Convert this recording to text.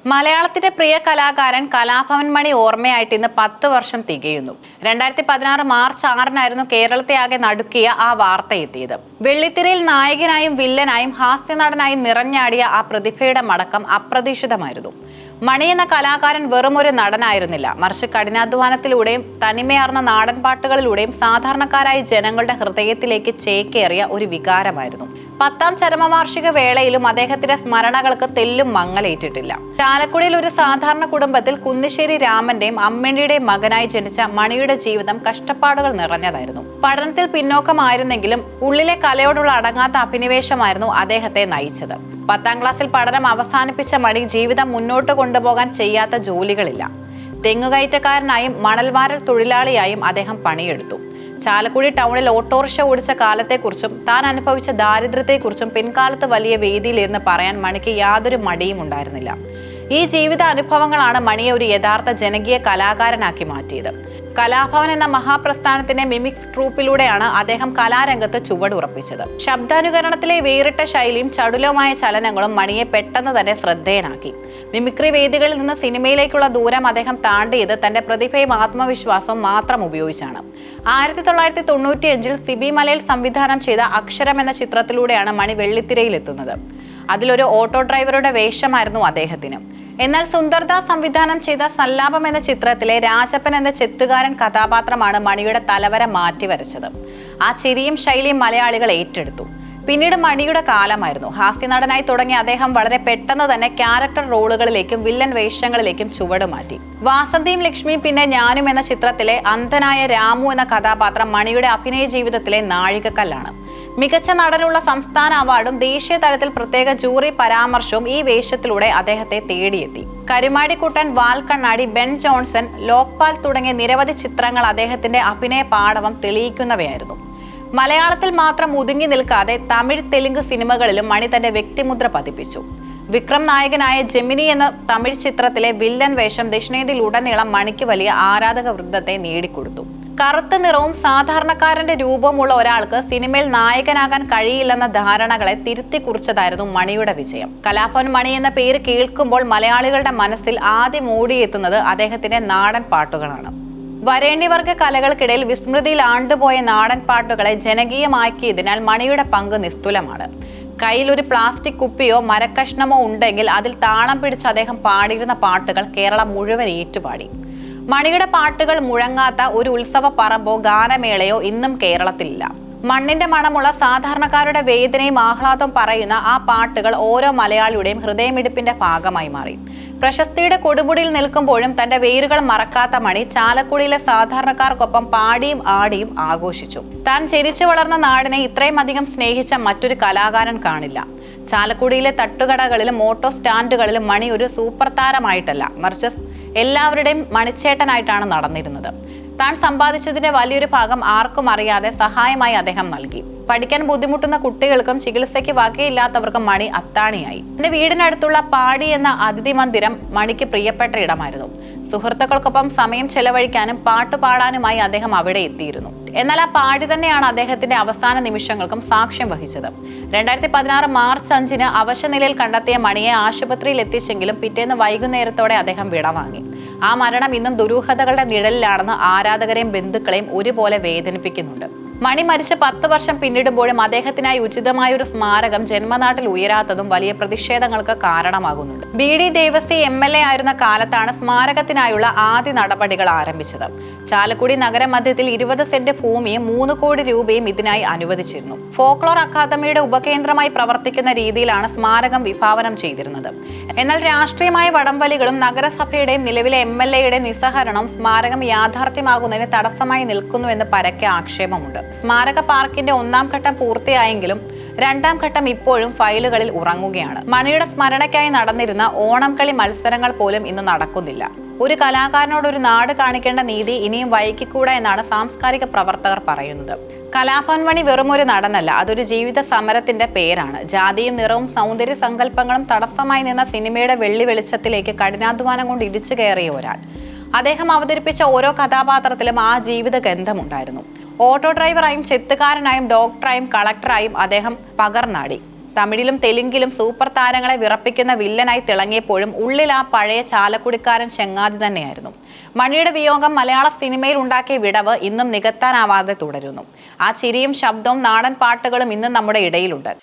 മലയാളത്തിന്റെ പ്രിയ കലാകാരൻ കലാഭവൻ മണി ഓർമ്മയായിട്ട് ഇന്ന് 10 വർഷം തികയുന്നു. 2016 മാർച്ച് 6-നായിരുന്നു കേരളത്തെ ആകെ നടുക്കിയ ആ വാർത്ത എത്തിയത്. വെള്ളിത്തിരയിൽ നായകനായും വില്ലനായും ഹാസ്യനടനായും നിറഞ്ഞാടിയ ആ പ്രതിഭയുടെ മടക്കം അപ്രതീക്ഷിതമായിരുന്നു. മണി എന്ന കലാകാരൻ വെറുമൊരു നടനായിരുന്നില്ല, മറിച്ച് കഠിനാധ്വാനത്തിലൂടെയും തനിമയാർന്ന നാടൻ പാട്ടുകളിലൂടെയും സാധാരണക്കാരായ ജനങ്ങളുടെ ഹൃദയത്തിലേക്ക് ചേക്കേറിയ ഒരു വികാരമായിരുന്നു. 10ാം ചരമവാർഷിക വേളയിലും അദ്ദേഹത്തിന്റെ സ്മരണകൾക്ക് തെല്ലും മങ്ങലേറ്റിട്ടില്ല. ചാലക്കുടിയിൽ ഒരു സാധാരണ കുടുംബത്തിൽ കുന്നിശ്ശേരി രാമന്റെയും അമ്മണിയുടെയും മകനായി ജനിച്ച മണിയുടെ ജീവിതം കഷ്ടപ്പാടുകൾ നിറഞ്ഞതായിരുന്നു. പഠനത്തിൽ പിന്നോക്കമായിരുന്നെങ്കിലും ഉള്ളിലെ കലയോടുള്ള അടങ്ങാത്ത അഭിനിവേശമായിരുന്നു അദ്ദേഹത്തെ നയിച്ചത്. 10ാം ക്ലാസ്സിൽ പഠനം അവസാനിപ്പിച്ച മണി ജീവിതം മുന്നോട്ട് കൊണ്ടുപോകാൻ ചെയ്യാത്ത ജോലികളില്ല. തെങ്ങുകയറ്റക്കാരനായും മണൽവാരൽ തൊഴിലാളിയായും അദ്ദേഹം പണിയെടുത്തു. ചാലക്കുടി ടൗണിൽ ഓട്ടോറിക്ഷ ഓടിച്ച കാലത്തെക്കുറിച്ചും താൻ അനുഭവിച്ച ദാരിദ്ര്യത്തെക്കുറിച്ചും പിൻകാലത്ത് വലിയ വേദിയിലിരുന്ന് പറയാൻ മണിക്ക് യാതൊരു മടിയും ഉണ്ടായിരുന്നില്ല. ഈ ജീവിത അനുഭവങ്ങളാണ് മണിയെ ഒരു യഥാർത്ഥ ജനകീയ കലാകാരനാക്കി മാറ്റിയത്. കലാഭവൻ എന്ന മഹാപ്രസ്ഥാനത്തിന്റെ മിമിക്സ് ട്രൂപ്പിലൂടെയാണ് അദ്ദേഹം കലാരംഗത്ത് ചുവടുറപ്പിച്ചത്. ശബ്ദാനുകരണത്തിലെ വേറിട്ട ശൈലിയും ചടുലവുമായ ചലനങ്ങളും മണിയെ പെട്ടെന്ന് തന്നെ ശ്രദ്ധേയനാക്കി. മിമിക്രി വേദികളിൽ നിന്ന് സിനിമയിലേക്കുള്ള ദൂരം അദ്ദേഹം താണ്ടിയത് തന്റെ പ്രതിഭയും ആത്മവിശ്വാസവും മാത്രം ഉപയോഗിച്ചാണ്. 1995-ൽ സിബി മലയിൽ സംവിധാനം ചെയ്ത അക്ഷരം എന്ന ചിത്രത്തിലൂടെയാണ് മണി വെള്ളിത്തിരയിലെത്തുന്നത്. അതിലൊരു ഓട്ടോ ഡ്രൈവറുടെ വേഷമായിരുന്നു അദ്ദേഹത്തിന്. എന്നാൽ സുന്ദർദാസ് സംവിധാനം ചെയ്ത സല്ലാപം എന്ന ചിത്രത്തിലെ രാജപ്പൻ എന്ന ചെത്തുകാരൻ കഥാപാത്രമാണ് മണിയുടെ തലവര മാറ്റിവരച്ചത്. ആ ചിരിയും ശൈലിയും മലയാളികൾ ഏറ്റെടുത്തു. പിന്നീട് മണിയുടെ കാലമായിരുന്നു. ഹാസ്യനടനായി തുടങ്ങിയ അദ്ദേഹം വളരെ പെട്ടെന്ന് തന്നെ ക്യാരക്ടർ റോളുകളിലേക്കും വില്ലൻ വേഷങ്ങളിലേക്കും ചുവടുമാറ്റി. വാസന്തിയും ലക്ഷ്മിയും പിന്നെ ഞാനും എന്ന ചിത്രത്തിലെ അന്ധനായ രാമു എന്ന കഥാപാത്രം മണിയുടെ അഭിനയ ജീവിതത്തിലെ നാഴികക്കല്ലാണ്. മികച്ച നടനുള്ള സംസ്ഥാന അവാർഡും ദേശീയ തലത്തിൽ പ്രത്യേക ജൂറി പരാമർശവും ഈ വേഷത്തിലൂടെ അദ്ദേഹത്തെ തേടിയെത്തി. കരുമാടിക്കുട്ടൻ, വാൽക്കണ്ണാടി, ബെൻ ജോൺസൺ, ലോക്പാൽ തുടങ്ങിയ നിരവധി ചിത്രങ്ങൾ അദ്ദേഹത്തിന്റെ അഭിനയ പാടവം തെളിയിക്കുന്നവയായിരുന്നു. മലയാളത്തിൽ മാത്രം ഒതുങ്ങി നിൽക്കാതെ തമിഴ്, തെലുങ്ക് സിനിമകളിലും മണി തന്റെ വ്യക്തിമുദ്ര പതിപ്പിച്ചു. വിക്രം നായകനായ ജെമിനി എന്ന തമിഴ് ചിത്രത്തിലെ വില്ലൻ വേഷം ദക്ഷിണേന്ത്യയിലുടനീളം മണിക്ക് വലിയ ആരാധക വൃന്ദത്തെ നേടിക്കൊടുത്തു. കറുത്ത നിറവും സാധാരണക്കാരന്റെ രൂപമുള്ള ഒരാൾക്ക് സിനിമയിൽ നായകനാകാൻ കഴിയില്ലെന്ന ധാരണകളെ തിരുത്തി കുറിച്ചതായിരുന്നു മണിയുടെ വിജയം. കലാഭവൻ മണി എന്ന പേര് കേൾക്കുമ്പോൾ മലയാളികളുടെ മനസ്സിൽ ആദ്യം ഓടിയെത്തുന്നത് അദ്ദേഹത്തിന്റെ നാടൻ പാട്ടുകളാണ്. വരേണ്യവർഗ കലകൾക്കിടയിൽ വിസ്മൃതിയിൽ ആണ്ടുപോയ നാടൻ പാട്ടുകളെ ജനകീയമാക്കിയതിനാൽ മണിയുടെ പങ്ക് നിസ്തുലമാണ്. കയ്യിൽ ഒരു പ്ലാസ്റ്റിക് കുപ്പിയോ മരക്കഷ്ണമോ ഉണ്ടെങ്കിൽ അതിൽ താളം പിടിച്ച് അദ്ദേഹം പാടിയിരുന്ന പാട്ടുകൾ കേരളം മുഴുവൻ ഏറ്റുപാടി. മണിയുടെ പാട്ടുകൾ മുഴങ്ങാത്ത ഒരു ഉത്സവ പറമ്പോ ഗാനമേളയോ ഇന്നും കേരളത്തിലില്ല. മണ്ണിന്റെ മണമുള്ള സാധാരണക്കാരുടെ വേദനയും ആഹ്ലാദവും പറയുന്ന ആ പാട്ടുകൾ ഓരോ മലയാളിയുടെയും ഹൃദയമിടിപ്പിന്റെ ഭാഗമായി മാറി. പ്രശസ്തിയുടെ കൊടുമുടിയിൽ നിൽക്കുമ്പോഴും തന്റെ വേരുകൾ മറക്കാത്ത മണി ചാലക്കുടിയിലെ സാധാരണക്കാർക്കൊപ്പം പാടിയും ആടിയും ആഘോഷിച്ചു. താൻ ജനിച്ചു വളർന്ന നാടിനെ ഇത്രയും അധികം സ്നേഹിച്ച മറ്റൊരു കലാകാരൻ കാണില്ല. ചാലക്കുടിയിലെ തട്ടുകടകളിലും ഓട്ടോ സ്റ്റാൻഡുകളിലും മണി ഒരു സൂപ്പർ താരമായിട്ടല്ല, മറിച്ച് എല്ലാവരുടെയും മണിച്ചേട്ടനായിട്ടാണ് നടന്നിരുന്നത്. താൻ സമ്പാദിച്ചതിന്റെ വലിയൊരു ഭാഗം ആർക്കും അറിയാതെ സഹായമായി അദ്ദേഹം നൽകി. പഠിക്കാൻ ബുദ്ധിമുട്ടുന്ന കുട്ടികൾക്കും ചികിത്സയ്ക്ക് വകയില്ലാത്തവർക്കും മണി അത്താണിയായി. എന്റെ വീടിനടുത്തുള്ള പാടി എന്ന അതിഥി മന്ദിരം മണിക്ക് പ്രിയപ്പെട്ട ഇടമായിരുന്നു. സുഹൃത്തുക്കൾക്കൊപ്പം സമയം ചെലവഴിക്കാനും പാട്ടുപാടാനുമായി അദ്ദേഹം അവിടെ എത്തിയിരുന്നു. എന്നാൽ ആ പാടി തന്നെയാണ് അദ്ദേഹത്തിന്റെ അവസാന നിമിഷങ്ങൾക്കും സാക്ഷ്യം വഹിച്ചത്. 2016 മാർച്ച് 5-ന് അവശനിലയിൽ കണ്ടെത്തിയ മണിയെ ആശുപത്രിയിൽ എത്തിച്ചെങ്കിലും പിറ്റേന്ന് വൈകുന്നേരത്തോടെ അദ്ദേഹം വിടവാങ്ങി. ആ മരണം ഇന്നും ദുരൂഹതകളുടെ നിഴലിലാണെന്ന് ആരാധകരെയും ബന്ധുക്കളെയും ഒരുപോലെ വേദനിപ്പിക്കുന്നുണ്ട്. മണി മരിച്ച് 10 വർഷം പിന്നിടുമ്പോഴും അദ്ദേഹത്തിനായി ഉചിതമായ ഒരു സ്മാരകം ജന്മനാട്ടിൽ ഉയരാത്തതും വലിയ പ്രതിഷേധങ്ങൾക്ക് കാരണമാകുന്നുണ്ട്. BD ദേവസി MLA ആയിരുന്ന കാലത്താണ് സ്മാരകത്തിനായുള്ള ആദ്യ നടപടികൾ ആരംഭിച്ചത്. ചാലക്കുടി നഗരമധ്യത്തിൽ 20 സെന്റ് ഭൂമിയും 3 കോടി രൂപയും ഇതിനായി അനുവദിച്ചിരുന്നു. ഫോക്ലോർ അക്കാദമിയുടെ ഉപകേന്ദ്രമായി പ്രവർത്തിക്കുന്ന രീതിയിലാണ് സ്മാരകം വിഭാവനം ചെയ്തിരുന്നത്. എന്നാൽ രാഷ്ട്രീയമായ വടംവലികളും നഗരസഭയുടെയും നിലവിലെ MLA-യുടെ നിസ്സഹരണവും സ്മാരകം യാഥാർത്ഥ്യമാകുന്നതിന് തടസ്സമായി നിൽക്കുന്നുവെന്ന് പരക്കെ ആക്ഷേപമുണ്ട്. സ്മാരക പാർക്കിന്റെ 1ാം ഘട്ടം പൂർത്തിയായെങ്കിലും 2ാം ഘട്ടം ഇപ്പോഴും ഫയലുകളിൽ ഉറങ്ങുകയാണ്. മണിയുടെ സ്മരണയ്ക്കായി നടന്നിരുന്ന ഓണം കളി മത്സരങ്ങൾ പോലും ഇന്ന് നടക്കുന്നില്ല. ഒരു കലാകാരനോട് ഒരു നാട് കാണിക്കേണ്ട നീതി ഇനിയും വൈകിക്കൂടാ എന്നാണ് സാംസ്കാരിക പ്രവർത്തകർ പറയുന്നത്. കലാഭവൻ മണി വെറുമൊരു നടനല്ല, അതൊരു ജീവിത സമരത്തിന്റെ പേരാണ്. ജാതിയും നിറവും സൗന്ദര്യ സങ്കല്പങ്ങളും തടസ്സമായി നിന്ന സിനിമയുടെ വെള്ളി വെളിച്ചത്തിലേക്ക് കഠിനാധ്വാനം കൊണ്ട് ഇടിച്ചു കയറിയ ഒരാൾ. അദ്ദേഹം അവതരിപ്പിച്ച ഓരോ കഥാപാത്രത്തിലും ആ ജീവിത ഗന്ധമുണ്ടായിരുന്നു. ഓട്ടോ ഡ്രൈവറായും ചെത്തുകാരനായും ഡോക്ടറായും കളക്ടറായും അദ്ദേഹം പകർന്നാടി. തമിഴിലും തെലുങ്കിലും സൂപ്പർ താരങ്ങളെ വിറപ്പിക്കുന്ന വില്ലനായി തിളങ്ങിയപ്പോഴും ഉള്ളിൽ ആ പഴയ ചാലക്കുടിക്കാരൻ ചെങ്ങാതി തന്നെയായിരുന്നു. മണിയുടെ വിയോഗം മലയാള സിനിമയിൽ ഉണ്ടാക്കിയ വിടവ് ഇന്നും നികത്താനാവാതെ തുടരുന്നു. ആ ചിരിയും ശബ്ദവും നാടൻ പാട്ടുകളും ഇന്നും നമ്മുടെ ഇടയിലുണ്ട്.